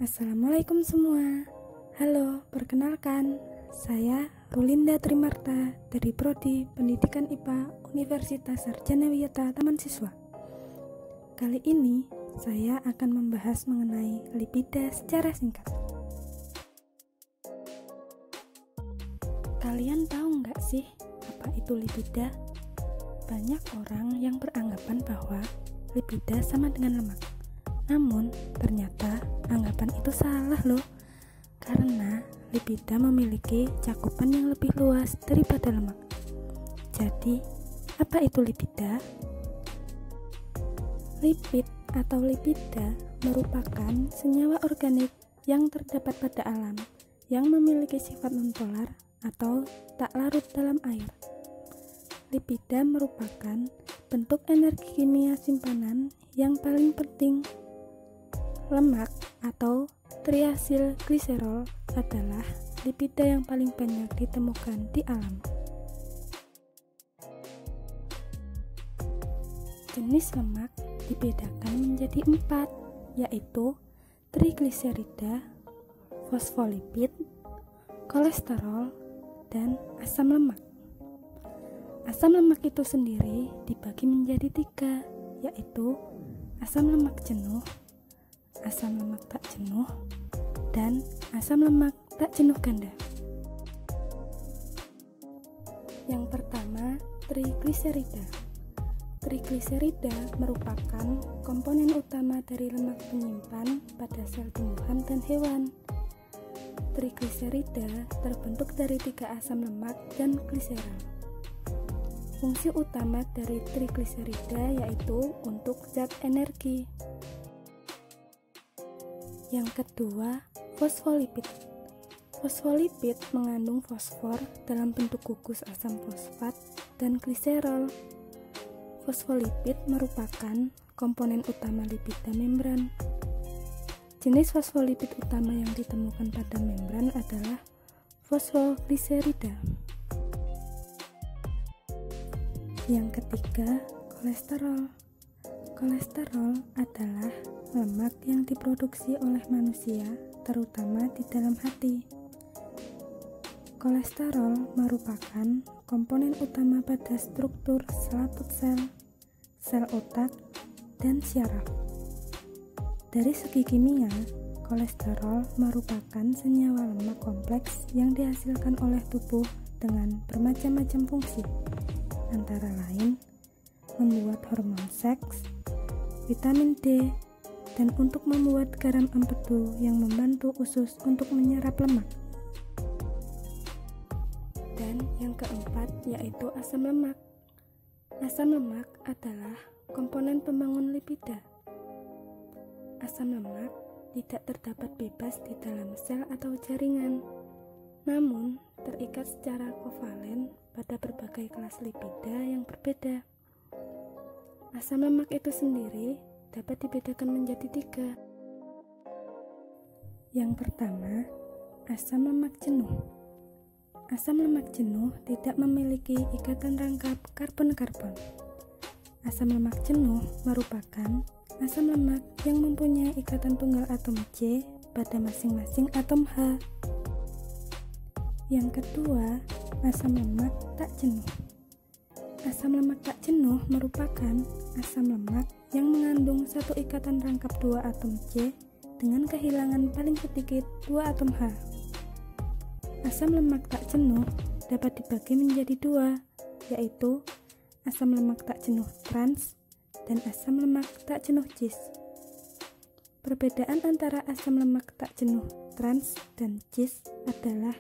Assalamualaikum semua. Halo, perkenalkan, saya Rulinda Trimarta dari Prodi Pendidikan IPA Universitas Sarjana Wiyata Taman Siswa. Kali ini saya akan membahas mengenai lipida secara singkat. Kalian tahu nggak sih apa itu lipida? Banyak orang yang beranggapan bahwa lipida sama dengan lemak. Namun, ternyata anggapan itu salah loh, karena lipida memiliki cakupan yang lebih luas daripada lemak. Jadi, apa itu lipida? Lipid atau lipida merupakan senyawa organik yang terdapat pada alam yang memiliki sifat nonpolar atau tak larut dalam air. Lipida merupakan bentuk energi kimia simpanan yang paling penting. Lemak atau triasilgliserol adalah lipida yang paling banyak ditemukan di alam. Jenis lemak dibedakan menjadi 4, yaitu trigliserida, fosfolipid, kolesterol, dan asam lemak. Asam lemak itu sendiri dibagi menjadi 3, yaitu asam lemak jenuh, asam lemak tak jenuh, dan asam lemak tak jenuh ganda. Yang pertama, trigliserida. Trigliserida merupakan komponen utama dari lemak penyimpan pada sel tumbuhan dan hewan. Trigliserida terbentuk dari 3 asam lemak dan gliserol. Fungsi utama dari trigliserida yaitu untuk zat energi. Yang kedua, fosfolipid. Fosfolipid mengandung fosfor dalam bentuk gugus asam fosfat dan gliserol. Fosfolipid merupakan komponen utama lipida membran. Jenis fosfolipid utama yang ditemukan pada membran adalah fosfogliserida. Yang ketiga, kolesterol. Kolesterol adalah lemak yang diproduksi oleh manusia, terutama di dalam hati. Kolesterol merupakan komponen utama pada struktur selaput sel, sel otak, dan syaraf. Dari segi kimia, kolesterol merupakan senyawa lemak kompleks yang dihasilkan oleh tubuh dengan bermacam-macam fungsi, antara lain membuat hormon seks, vitamin D, dan untuk membuat garam empedu yang membantu usus untuk menyerap lemak. Dan yang keempat yaitu asam lemak. Asam lemak adalah komponen pembangun lipida. Asam lemak tidak terdapat bebas di dalam sel atau jaringan, namun terikat secara kovalen pada berbagai kelas lipida yang berbeda. Asam lemak itu sendiri dapat dibedakan menjadi 3. Yang pertama, asam lemak jenuh. Asam lemak jenuh tidak memiliki ikatan rangkap karbon-karbon. Asam lemak jenuh merupakan asam lemak yang mempunyai ikatan tunggal atom C pada masing-masing atom H. Yang kedua, asam lemak tak jenuh. Asam lemak tak jenuh merupakan asam lemak yang mengandung satu ikatan rangkap 2 atom C dengan kehilangan paling sedikit 2 atom H. Asam lemak tak jenuh dapat dibagi menjadi 2, yaitu asam lemak tak jenuh trans dan asam lemak tak jenuh cis. Perbedaan antara asam lemak tak jenuh trans dan cis adalah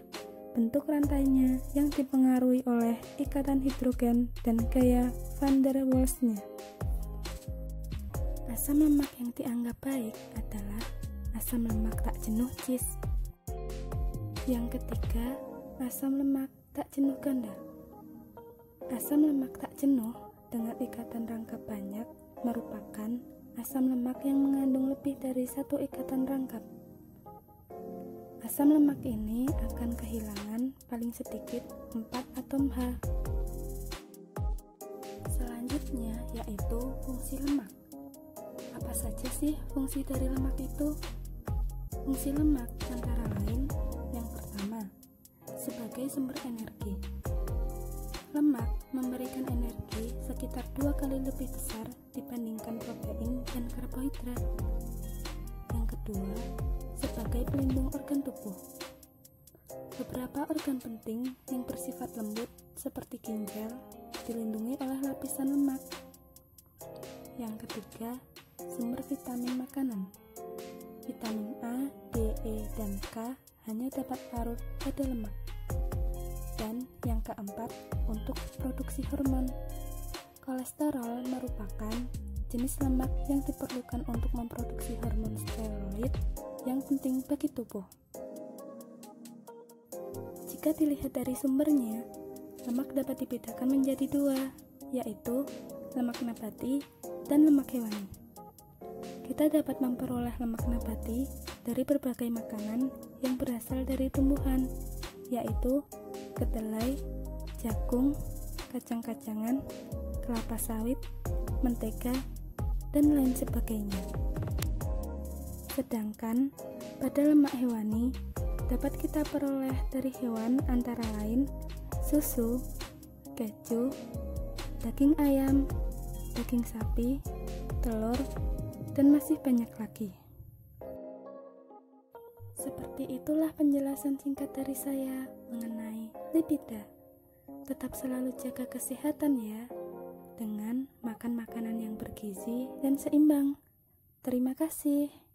bentuk rantainya yang dipengaruhi oleh ikatan hidrogen dan gaya van der Waals-nya. Asam lemak yang dianggap baik adalah asam lemak tak jenuh cis. Yang ketiga, asam lemak tak jenuh ganda. Asam lemak tak jenuh dengan ikatan rangkap banyak merupakan asam lemak yang mengandung lebih dari 1 ikatan rangkap. Asam lemak ini akan kehilangan paling sedikit 4 atom H. Selanjutnya yaitu fungsi lemak. Apa saja sih fungsi dari lemak itu? Fungsi lemak antara lain yang pertama, sebagai sumber energi. Lemak memberikan energi sekitar 2 kali lebih besar dibandingkan protein dan karbohidrat. Yang kedua, sebagai pelindung organ tubuh. Beberapa organ penting yang bersifat lembut seperti ginjal dilindungi oleh lapisan lemak. Yang ketiga, sumber vitamin makanan. Vitamin A, D, E, dan K hanya dapat larut pada lemak. Dan yang keempat, untuk produksi hormon. Kolesterol merupakan jenis lemak yang diperlukan untuk memproduksi hormon steroid yang penting bagi tubuh. Jika dilihat dari sumbernya, lemak dapat dibedakan menjadi 2, yaitu lemak nabati dan lemak hewani. Kita dapat memperoleh lemak nabati dari berbagai makanan yang berasal dari tumbuhan, yaitu kedelai, jagung, kacang-kacangan, kelapa sawit, mentega, dan lain sebagainya. Sedangkan pada lemak hewani dapat kita peroleh dari hewan antara lain susu, keju, daging ayam, daging sapi, telur, dan masih banyak lagi. Seperti itulah penjelasan singkat dari saya mengenai lipida. Tetap selalu jaga kesehatan ya, dengan makan makanan yang bergizi dan seimbang. Terima kasih.